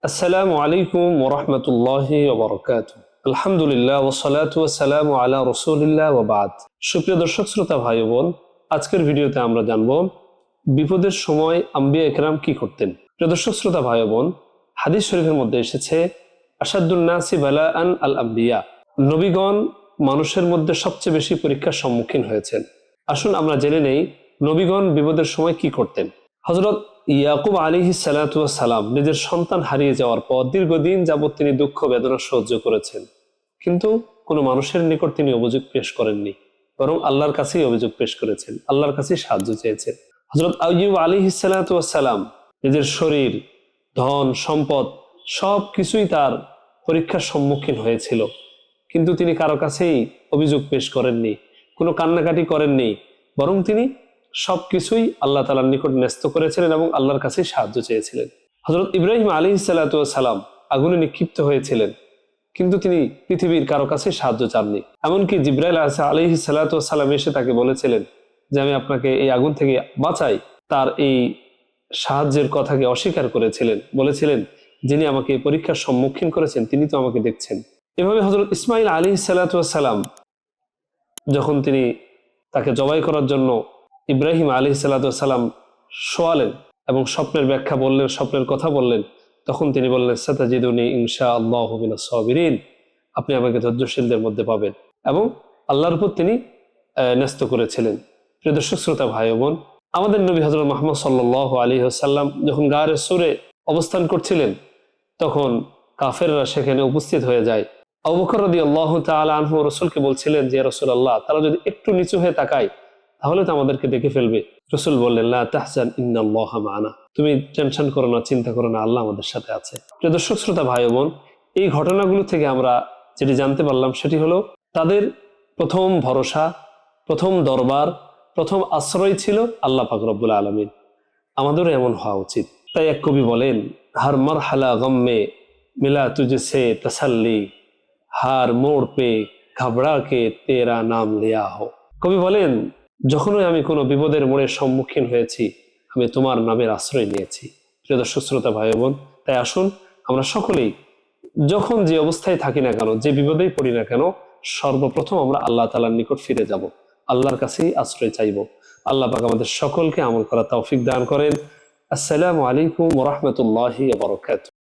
আসসালামু আলাইকুম ওয়া রাহমাতুল্লাহি ওয়া বারাকাতুহু। আলহামদুলিল্লাহ ওয়া সালাতু ওয়া সালামু আলা রাসূলিল্লাহ ওয়া বাদ। সুপ্রিয় দর্শক শ্রোতা ভাই বোন, আজকের ভিডিওতে আমরা জানব বিপদের সময় আম্বিয়া একরাম কি করতেন। প্রিয় দর্শক শ্রোতা ভাই বোন, হাদিস শরীফের মধ্যে এসেছে আশাদ্দুন নাসি বালাআন আল আম্বিয়া, নবীগণ মানুষের মধ্যে সবচেয়ে বেশি পরীক্ষার সম্মুখীন হয়েছেন। আসুন আমরা জেনে নেই নবীগণ বিপদের সময় কি করতেন। হযরত ইয়াকুব আলাইহিস সালাতু ওয়াস সালাম নিজের সন্তান হারিয়ে যাওয়ার পর দীর্ঘদিন যাবৎ তিনি দুঃখ বেদনা সহ্য করেছেন, কিন্তু কোনো মানুষের নিকট তিনি অভিযোগ পেশ করেননি, বরং আল্লাহর কাছেই অভিযোগ পেশ করেছেন, আল্লাহর কাছেই সাহায্য চেয়েছেন। হযরত আইয়ুব আলাইহিস সালাতু ওয়াস সালাম নিজের শরীর, ধন, সম্পদ সব কিছুই তার পরীক্ষার সম্মুখীন হয়েছিল, কিন্তু তিনি কারো কাছেই অভিযোগ পেশ করেননি, কোনো কান্নাকাটি করেননি, বরং তিনি সবকিছুই আল্লাহ তাআলার নিকট ন্যস্ত করেছিলেন এবং আল্লাহর কাছে সাহায্য চেয়েছিলেন। হযরত ইব্রাহিম আলাইহিস সালাতু ওয়াস সালাম আগুনে নিক্ষিপ্ত হয়েছিলেন, কিন্তু তিনি পৃথিবীর কারো কাছে সাহায্য চাননি। এমনকি জিবরাইল আলাইহিস সালাতু ওয়াস সালাম এসে তাকে বলেছিলেন যে আমি আপনাকে এই আগুন থেকে বাঁচাই, তার এই সাহায্যের কথাকে অস্বীকার করেছিলেন, বলেছিলেন যিনি আমাকে এই পরীক্ষার সম্মুখীন করেছেন তিনি তো আমাকে দেখছেন। এভাবে হযরত ইসমাঈল আলাইহিস সালাতু ওয়াস সালাম যখন তিনি তাকে জবাই করার জন্য ইব্রাহিম আলাইহিস সালাতু ওয়াস সালাম শোয়ালেন এবং স্বপ্নের ব্যাখ্যা বললেন, স্বপ্নের কথা বললেন, তখন তিনি বললেন সাতাজিদুনি ইনশাআল্লাহু মিনাস সাবিরিন, আপনি আমাকে ধৈর্যশীলদের মধ্যে পাবেন, এবং আল্লাহর উপর তিনি ন্যস্ত করেছিলেন। প্রিয় দর্শক শ্রোতা ভাই বোন, আমাদের নবী হযরত মুহাম্মদ সাল্লাল্লাহু আলাইহি ওয়াসাল্লাম যখন গারে সূরে অবস্থান করছিলেন, তখন কাফেররা সেখানে উপস্থিত হয়ে যায়। আবু বকর রাদিয়াল্লাহু তাআলা আনহু রাসূলকে বলছিলেন যে ইয়া রাসূলুল্লাহ, তারা যদি একটু নিচু হয়ে তাকায় তাহলে তো আমাদেরকে দেখে ফেলবে। রাসূল বললেন লা তাহজান ইন্নাল্লাহা মা'ানা, তুমি টেনশন করো না, চিন্তা করো না, আল্লাহ আমাদের সাথে আছে। প্রিয় দর্শক শ্রোতা ভাই বোন, এই ঘটনাগুলো থেকে আমরা যেটি জানতে পারলাম সেটি হলো তাদের প্রথম ভরসা, প্রথম দরবার, প্রথম আশ্রয় ছিল আল্লাহ পাক রব্বুল আলামিন। আমাদেরও এমন হওয়া উচিত। তাই এক কবি বলেন, হর মারহালা গম মে মিলা তুঝসে তসল্লি, হার মোড় পে ঘবড়া কে তেরা নাম লিয়া হো। কবি বলেন, যখনই আমি কোনো বিপদের মোড়ের সম্মুখীন হয়েছি আমি তোমার নামের আশ্রয় নিয়েছি। প্রিয় দর্শক শ্রোতা ভাই বোন, তাই আসুন আমরা সকলেই যখন যে অবস্থায় থাকি না কেন, যে বিপদেই পড়ি না কেন, সর্বপ্রথম আমরা আল্লাহ তাআলার নিকট ফিরে যাব, আল্লাহর কাছেই আশ্রয় চাইব। আল্লাহ পাক আমাদের সকলকে আমল করার তৌফিক দান করেন। আসসালামু আলাইকুম ওয়া রাহমাতুল্লাহি ওয়া বারাকাতুহু।